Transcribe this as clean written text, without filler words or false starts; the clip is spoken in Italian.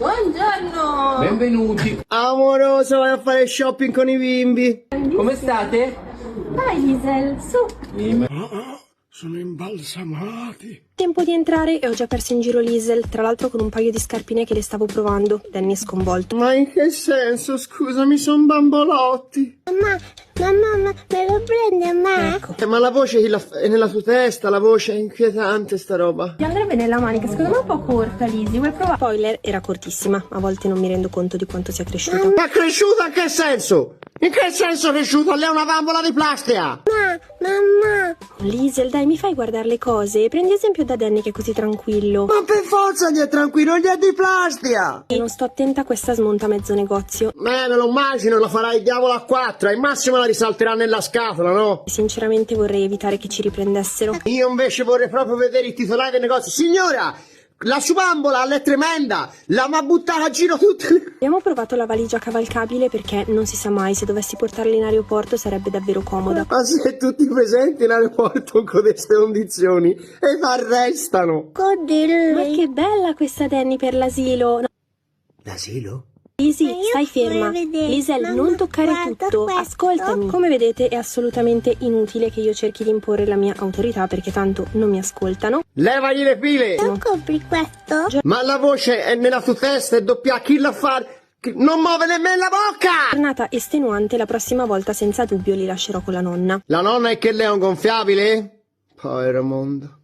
Buongiorno! Benvenuti. Amoroso, vai a fare shopping con i bimbi. Come state? Dai Liesel, su! Sono imbalsamati. Tempo di entrare e ho già perso in giro Liesel, tra l'altro con un paio di scarpine che le stavo provando. Danny è sconvolto. Ma in che senso? Scusami, sono bambolotti. Mamma, me lo prende, ma? Ecco. Ma la voce è nella tua testa, la voce è inquietante sta roba. Ti andrebbe nella manica, secondo me è un po' corta, Lisi, vuoi provare? Spoiler, era cortissima, a volte non mi rendo conto di quanto sia cresciuta. Ma cresciuta in che senso? In che senso cresciuta? Lei è una bambola di plastica. Mamma, Liesel, dai, mi fai guardare le cose? Prendi esempio da Danny che è così tranquillo. Ma per forza gli è tranquillo, gli è di plastica. E non sto attenta, questa smonta mezzo negozio. Me lo immagino, la farai il diavolo a quattro. Al massimo la risalterà nella scatola, no? Sinceramente vorrei evitare che ci riprendessero. Io invece vorrei proprio vedere il titolare del negozio. Signora, la sua bambola è tremenda. La m'ha buttata a giro tutte le... Abbiamo provato la valigia cavalcabile perché non si sa mai, se dovessi portarla in aeroporto sarebbe davvero comoda. Ma se tutti presenti in aeroporto con queste condizioni e mi arrestano. Ma che bella questa Danny per l'asilo. No, L'asilo? Lisi, Ma io stai ferma. vorrei vedere. Liesel, Mamma, non toccare guarda tutto. questo. Ascoltami. Come vedete è assolutamente inutile che io cerchi di imporre la mia autorità perché tanto non mi ascoltano. Levagli le pile. non compri questo? Ma la voce è nella tua testa, è doppia, chi la fa? Non muove nemmeno la bocca! Giornata estenuante, la prossima volta senza dubbio li lascerò con la nonna. La nonna è che lei è un gonfiabile? Povero mondo.